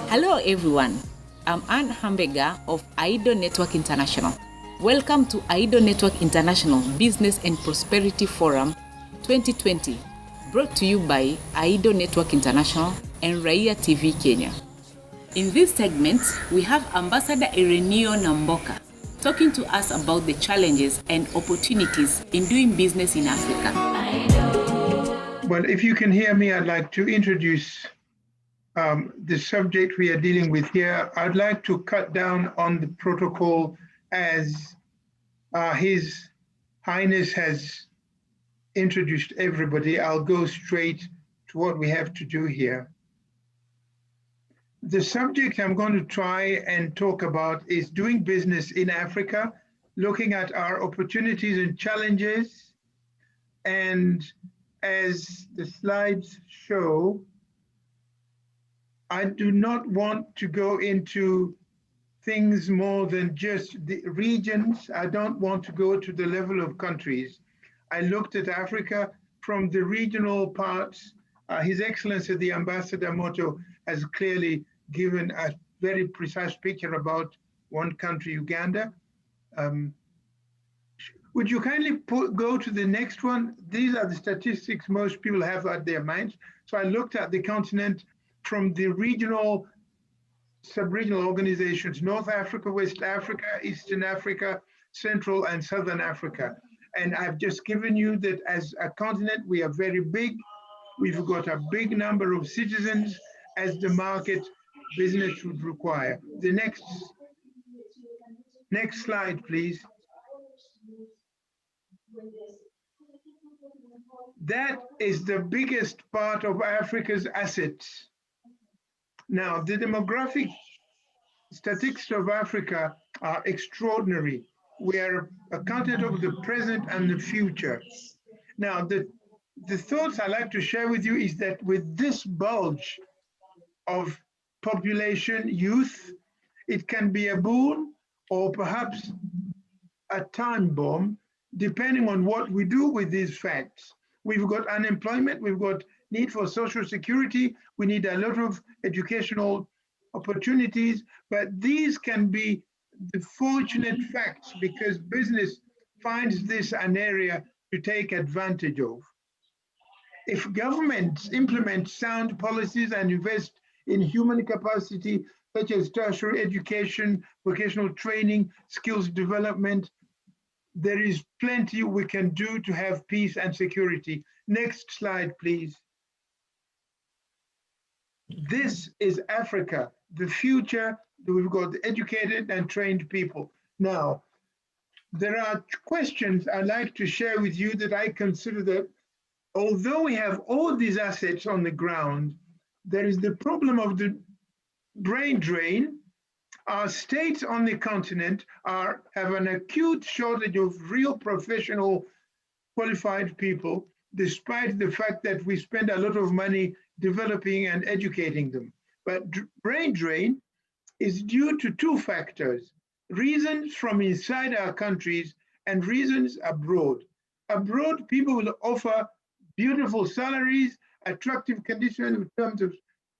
Hello everyone, I'm Anne Hambega of AIDO Network International. Welcome to AIDO Network International Business and Prosperity Forum 2020, brought to you by AIDO Network International and Raia TV Kenya. In this segment, we have Ambassador Ireneo Namboka talking to us about the challenges and opportunities in doing business in Africa. Well, if you can hear me, I'd like to introduce the subject we are dealing with here. I'd like to cut down on the protocol as His Highness has introduced everybody. I'll go straight to what we have to do here. The subject I'm going to try and talk about is doing business in Africa, looking at our opportunities and challenges. And as the slides show, I do not want to go into things more than just the regions. I don't want to go to the level of countries. I looked at Africa from the regional parts. His Excellency, the Ambassador Moto, has clearly given a very precise picture about one country, Uganda. Would you kindly go to the next one? These are the statistics most people have at their minds. So I looked at the continent from the regional, sub-regional organizations, North Africa, West Africa, Eastern Africa, Central and Southern Africa. And I've just given you that as a continent, we are very big. We've got a big number of citizens as the market business would require. The next slide, please. That is the biggest part of Africa's assets. Now, the demographic statistics of Africa are extraordinary. We are a continent of the present and the future. Now, the thoughts I'd like to share with you is that with this bulge of population, youth, it can be a boon or perhaps a time bomb, depending on what we do with these facts. We've got unemployment, we've got need for social security, we need a lot of educational opportunities, but these can be the fortunate facts because business finds this an area to take advantage of. If governments implement sound policies and invest in human capacity, such as tertiary education, vocational training, skills development, there is plenty we can do to have peace and security. Next slide, please. This is Africa, the future. We've got educated and trained people. Now, there are questions I'd like to share with you that I consider that although we have all these assets on the ground, there is the problem of the brain drain. Our states on the continent have an acute shortage of real professional qualified people, despite the fact that we spend a lot of money developing and educating them. But brain drain is due to two factors: reasons from inside our countries and reasons abroad. Abroad, people will offer beautiful salaries, attractive conditions in terms of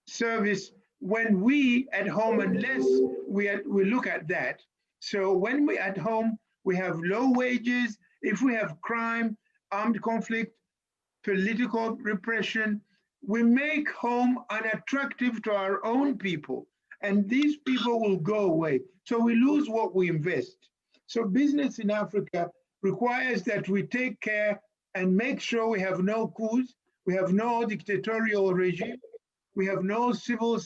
service, when we at home, unless we look at that. So when we at home, we have low wages. If we have crime, armed conflict, political repression, we make home unattractive to our own people, and these people will go away. So we lose what we invest. So business in Africa requires that we take care and make sure we have no coups, we have no dictatorial regime, we have no civil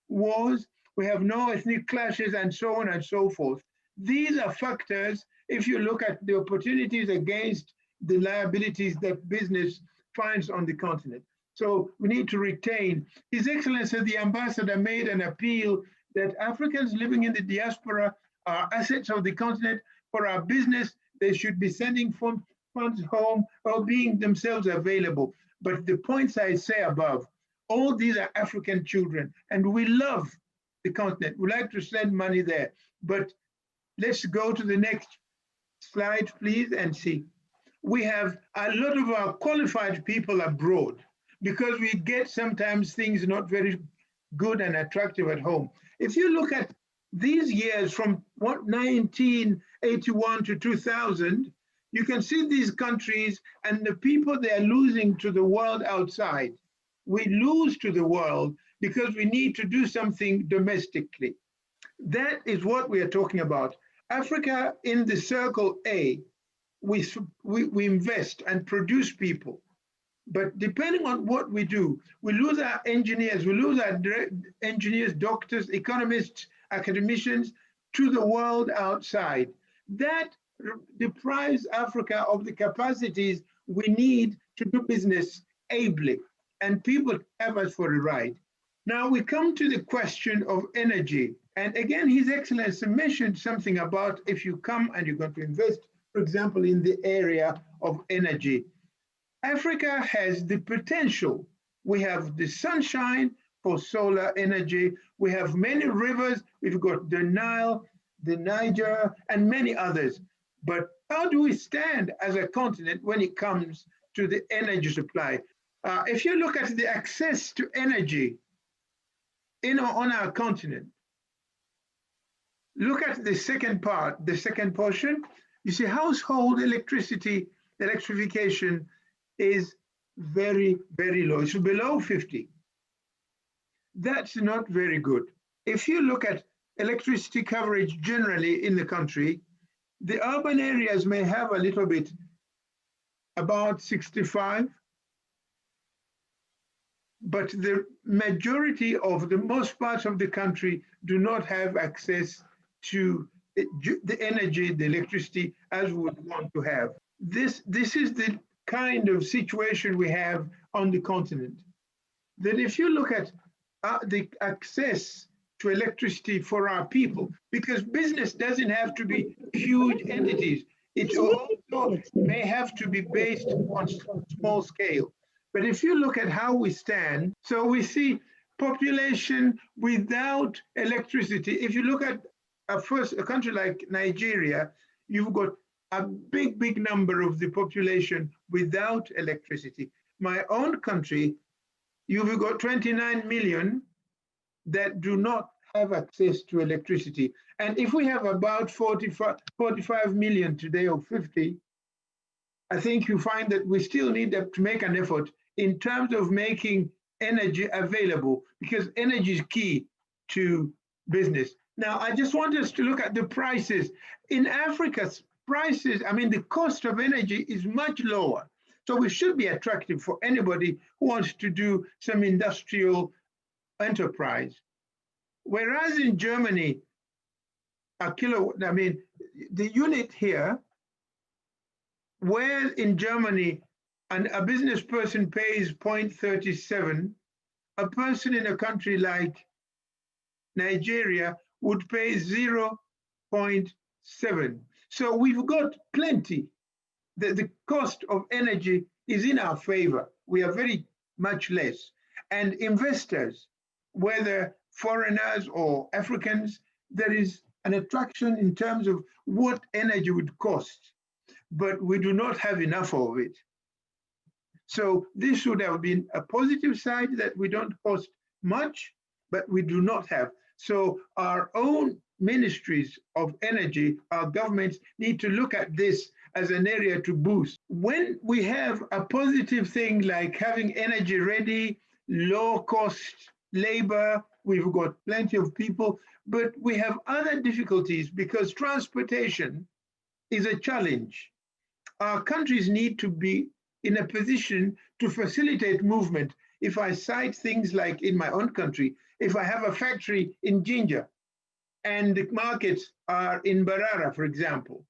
wars, we have no ethnic clashes, and so on and so forth. These are factors, if you look at the opportunities against the liabilities that business finds on the continent. So we need to retain. His Excellency, the Ambassador, made an appeal that Africans living in the diaspora are assets of the continent. For our business, they should be sending funds home or being themselves available. But the points I say above, all these are African children, and we love the continent. We like to send money there. But let's go to the next slide, please, and see. We have a lot of our qualified people abroad because we get sometimes things not very good and attractive at home. If you look at these years from 1981 to 2000, you can see these countries and the people they are losing to the world outside. We lose to the world because we need to do something domestically. That is what we are talking about. Africa in the circle A, we invest and produce people. But depending on what we do, we lose our engineers, we lose our engineers, doctors, economists, academicians to the world outside. That deprives Africa of the capacities we need to do business ably, and people have us for a ride. Now we come to the question of energy. And again, His Excellency mentioned something about if you come and you're going to invest, for example, in the area of energy. Africa has the potential. We have the sunshine for solar energy. We have many rivers. We've got the Nile, the Niger, and many others. But how do we stand as a continent when it comes to the energy supply? If you look at the access to energy on our continent, look at the second part, the second portion. You see household electrification is very, very low. It's below 50. That's not very good. If you look at electricity coverage generally in the country, the urban areas may have a little bit, about 65, but the majority of the most parts of the country do not have access to the energy, the electricity as we would want to have. This is the kind of situation we have on the continent. That if you look at the access to electricity for our people, because business doesn't have to be huge entities. It also may have to be based on small scale. But if you look at how we stand, so we see population without electricity. If you look at a country like Nigeria, you've got a big, big number of the population without electricity. My own country, you've got 29 million that do not have access to electricity. And if we have about 45 million today or 50, I think you find that we still need to make an effort in terms of making energy available, because energy is key to business. Now, I just want us to look at the prices. In Africa's prices, the cost of energy is much lower. So we should be attractive for anybody who wants to do some industrial enterprise. Whereas in Germany, the unit here, where in Germany a business person pays 0.37, a person in a country like Nigeria would pay 0.7. So we've got plenty. The cost of energy is in our favor. We are very much less. And investors, whether foreigners or Africans, there is an attraction in terms of what energy would cost, but we do not have enough of it. So this should have been a positive side, that we don't cost much, but we do not have. So our own ministries of energy, our governments need to look at this as an area to boost. When we have a positive thing like having energy ready, low cost labor, we've got plenty of people, but we have other difficulties because transportation is a challenge. Our countries need to be in a position to facilitate movement. If I cite things like in my own country, if I have a factory in Jinja and the markets are in Barara, for example,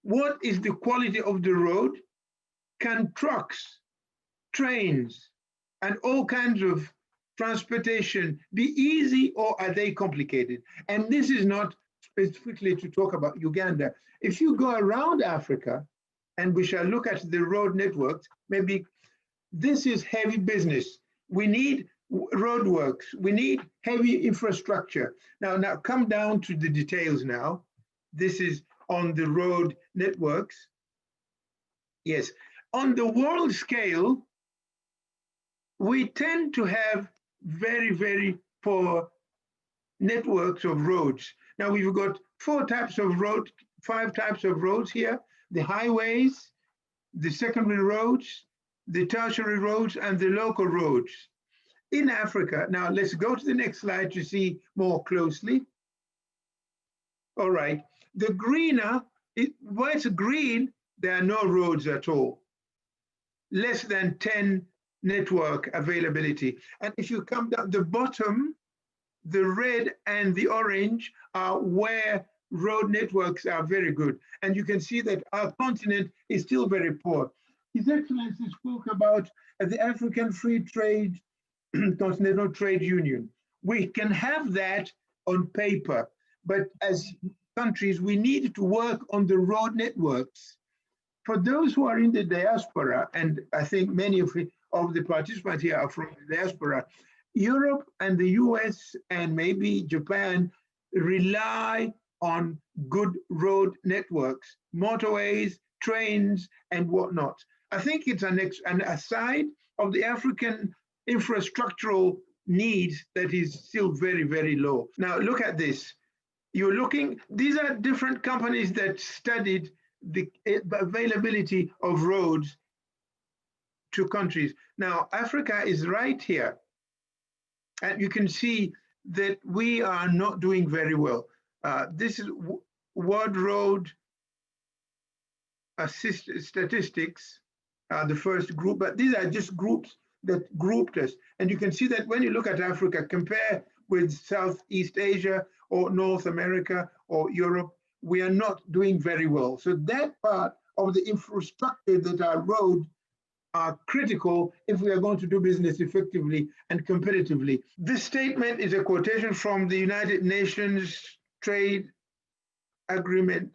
what is the quality of the road? Can trucks, trains, and all kinds of transportation be easy, or are they complicated? And this is not specifically to talk about Uganda. If you go around Africa, and we shall look at the road networks, maybe this is heavy business. We need roadworks. We need heavy infrastructure. Now come down to the details now. This is on the road networks. Yes, on the world scale, we tend to have very, very poor networks of roads. Now we've got 5 types of roads here: the highways, the secondary roads, the tertiary roads, and the local roads. In Africa, now let's go to the next slide to see more closely. All right, the greener, where it's green, there are no roads at all. Less than 10 network availability. And if you come down the bottom, the red and the orange are where road networks are very good. And you can see that our continent is still very poor. His Excellency spoke about the African Free Trade Continental Trade Union. We can have that on paper, but as countries, we need to work on the road networks. For those who are in the diaspora, and I think many of the participants here are from the diaspora, Europe and the US and maybe Japan rely on good road networks, motorways, trains, and whatnot. I think it's an aside of the African infrastructural needs that is still very, very low. Now, look at this. These are different companies that studied the availability of roads to countries. Now, Africa is right here. And you can see that we are not doing very well. This is World Road Statistics, the first group, but these are just groups that grouped us. And you can see that when you look at Africa, compare with Southeast Asia or North America or Europe, we are not doing very well. So that part of the infrastructure that are road are critical if we are going to do business effectively and competitively. This statement is a quotation from the United Nations Trade Agreement,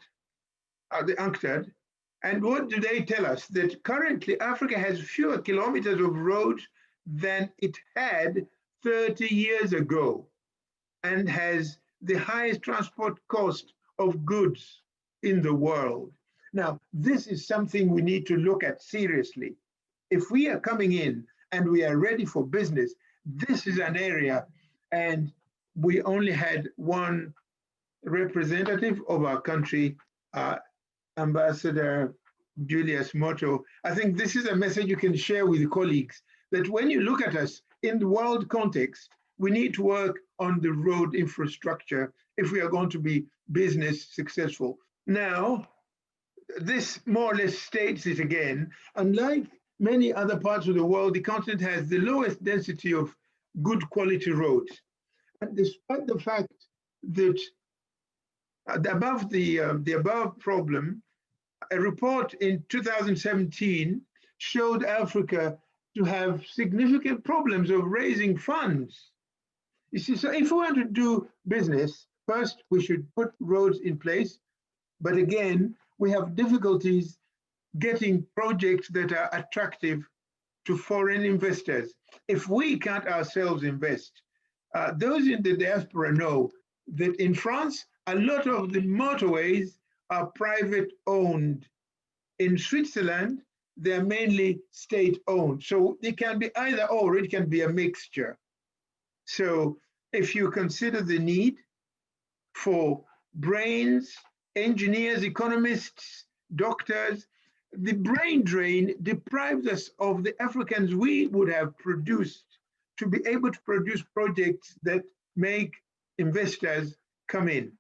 the UNCTAD. And what do they tell us? That currently Africa has fewer kilometers of roads than it had 30 years ago and has the highest transport cost of goods in the world. Now, this is something we need to look at seriously. If we are coming in and we are ready for business, this is an area, and we only had one representative of our country, Ambassador Julius Motto. I think this is a message you can share with colleagues, that when you look at us in the world context, we need to work on the road infrastructure if we are going to be business successful. Now, this more or less states it again. Unlike many other parts of the world, the continent has the lowest density of good quality roads. And despite the fact that the above problem, a report in 2017 showed Africa to have significant problems of raising funds. You see, so if we want to do business, first we should put roads in place. But again, we have difficulties getting projects that are attractive to foreign investors. If we can't ourselves invest, those in the diaspora know that in France, a lot of the motorways are private owned. In Switzerland, they're mainly state owned. So they can be either or, it can be a mixture. So if you consider the need for brains, engineers, economists, doctors, the brain drain deprives us of the Africans we would have produced to be able to produce projects that make investors come in.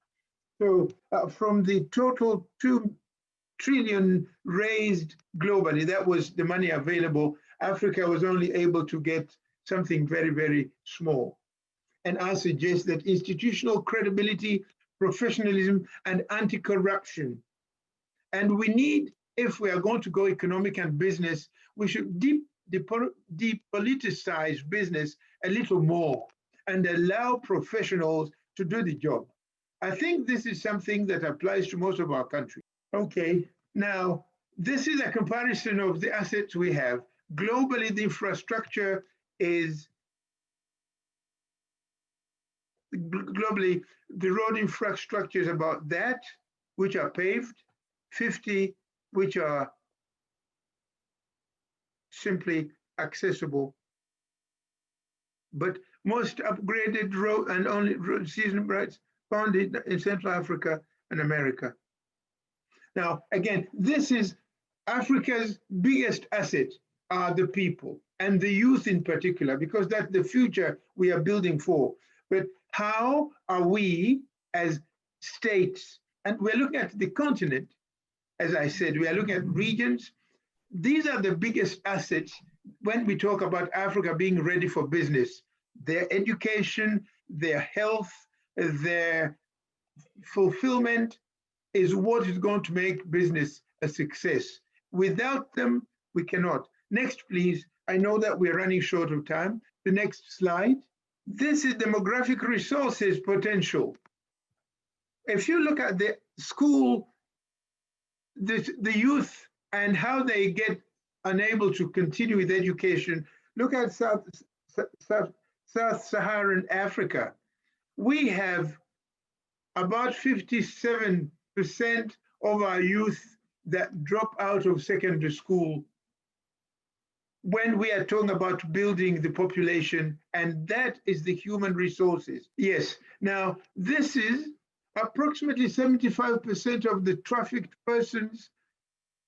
So from the total 2 trillion raised globally, that was the money available, Africa was only able to get something very, very small. And I suggest that institutional credibility, professionalism, and anti-corruption. And we need, if we are going to go economic and business, we should depoliticize business a little more and allow professionals to do the job. I think this is something that applies to most of our countries. Okay, now this is a comparison of the assets we have. Globally, the infrastructure is, globally, the road infrastructure is about that, which are paved, 50 which are simply accessible. But most upgraded road and only season rights found in Central Africa and America. Now, again, this is Africa's biggest asset are the people and the youth in particular, because that's the future we are building for. But how are we as states, and we're looking at the continent, as I said, we are looking at regions. These are the biggest assets when we talk about Africa being ready for business. Their education, their health, their fulfillment is what is going to make business a success. Without them, we cannot. Next, please. I know that we're running short of time. The next slide. This is demographic resources potential. If you look at the school, the youth and how they get unable to continue with education, look at Sub-Saharan Africa. We have about 57% of our youth that drop out of secondary school when we are talking about building the population, and that is the human resources. Yes, now this is approximately 75% of the trafficked persons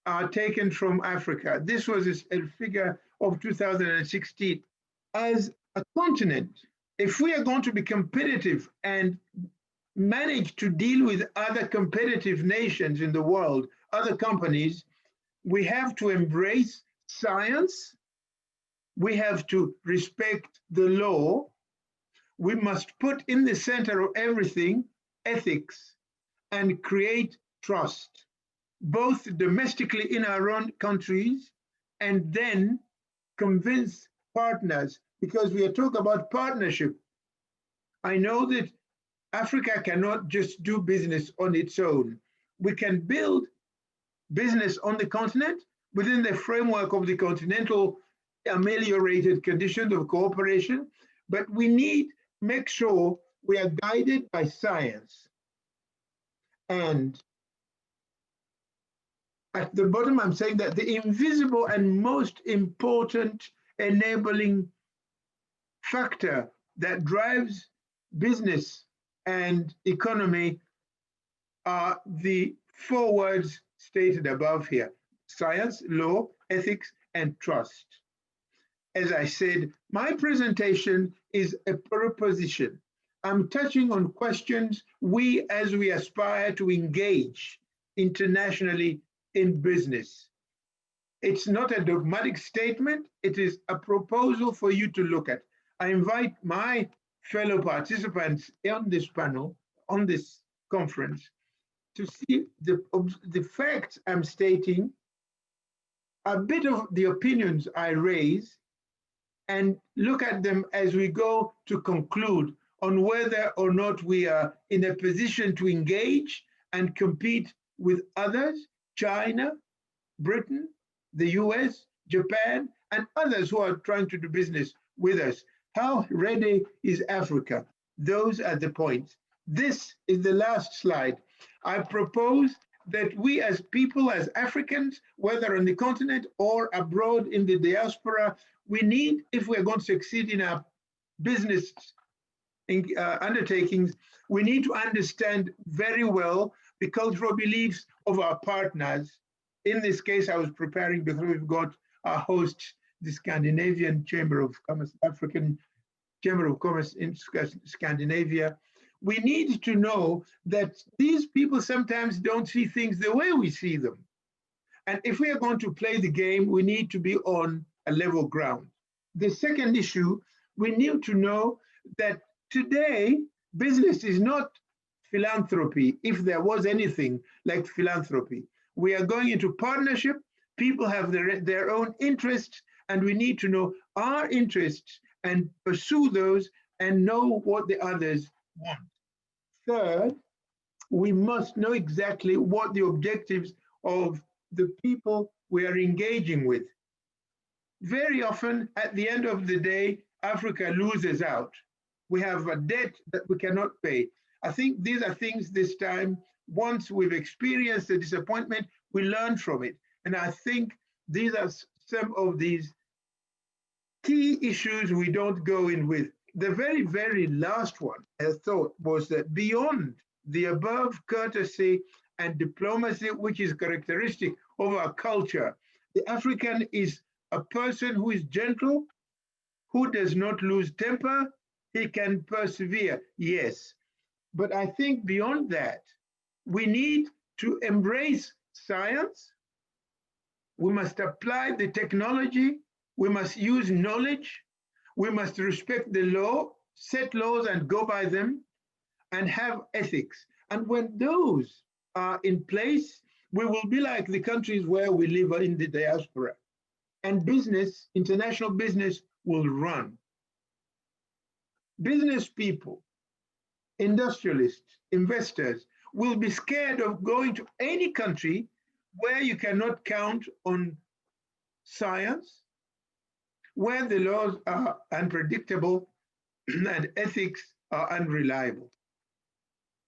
are taken from Africa. This was a figure of 2016. As a continent, if we are going to be competitive and manage to deal with other competitive nations in the world, other companies, we have to embrace science, we have to respect the law, we must put in the center of everything ethics and create trust, both domestically in our own countries and then convince partners, because we are talking about partnership. I know that Africa cannot just do business on its own. We can build business on the continent within the framework of the continental ameliorated conditions of cooperation, but we need to make sure we are guided by science. And at the bottom, I'm saying that the invisible and most important enabling factor that drives business and economy are the four words stated above here: science, law, ethics, and trust. As I said, my presentation is a proposition. I'm touching on questions as we aspire to engage internationally in business. It's not a dogmatic statement, it is a proposal for you to look at. I invite my fellow participants on this panel, on this conference, to see the facts I'm stating, a bit of the opinions I raise, and look at them as we go to conclude on whether or not we are in a position to engage and compete with others, China, Britain, the US, Japan, and others who are trying to do business with us. How ready is Africa? Those are the points. This is the last slide. I propose that we as people, as Africans, whether on the continent or abroad in the diaspora, we need, if we're going to succeed in our business undertakings, we need to understand very well the cultural beliefs of our partners. In this case, I was preparing because we've got our host, the Scandinavian Chamber of Commerce, African Chamber of Commerce in Scandinavia. We need to know that these people sometimes don't see things the way we see them. And if we are going to play the game, we need to be on a level ground. The second issue, we need to know that today, business is not philanthropy, if there was anything like philanthropy. We are going into partnership, people have their own interests, and we need to know our interests and pursue those and know what the others want. Third, we must know exactly what the objectives of the people we are engaging with. Very often, at the end of the day, Africa loses out. We have a debt that we cannot pay. I think these are things this time, once we've experienced the disappointment, we learn from it. And I think these are some of these key issues we don't go in with. the very, very last one I thought was that beyond the above courtesy and diplomacy, which is characteristic of our culture, the African is a person who is gentle, who does not lose temper, he can persevere, yes. But I think beyond that, we need to embrace science. We must apply the technology. We must use knowledge. We must respect the law, set laws and go by them, and have ethics. And when those are in place, we will be like the countries where we live in the diaspora. And business, international business, will run. Business people, industrialists, investors will be scared of going to any country where you cannot count on science, where the laws are unpredictable and ethics are unreliable.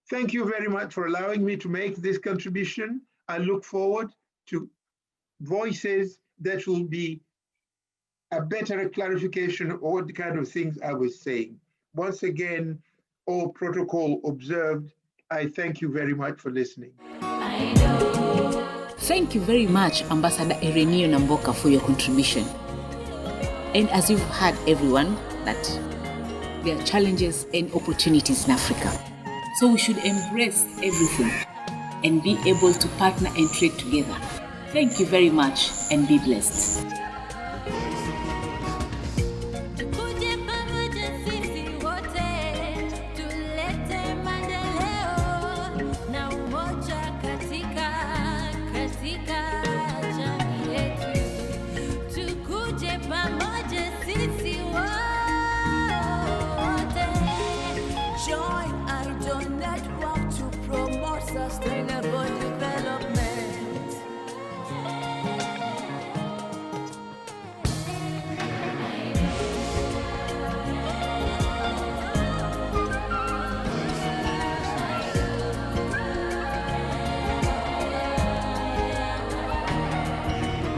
Thank you very much for allowing me to make this contribution. I look forward to voices that will be a better clarification of what the kind of things I was saying. Once again, all protocol observed, I thank you very much for listening. Thank you very much, Ambassador Ireneo Namboka, for your contribution. And as you've heard, everyone, that there are challenges and opportunities in Africa. So we should embrace everything and be able to partner and trade together. Thank you very much and be blessed.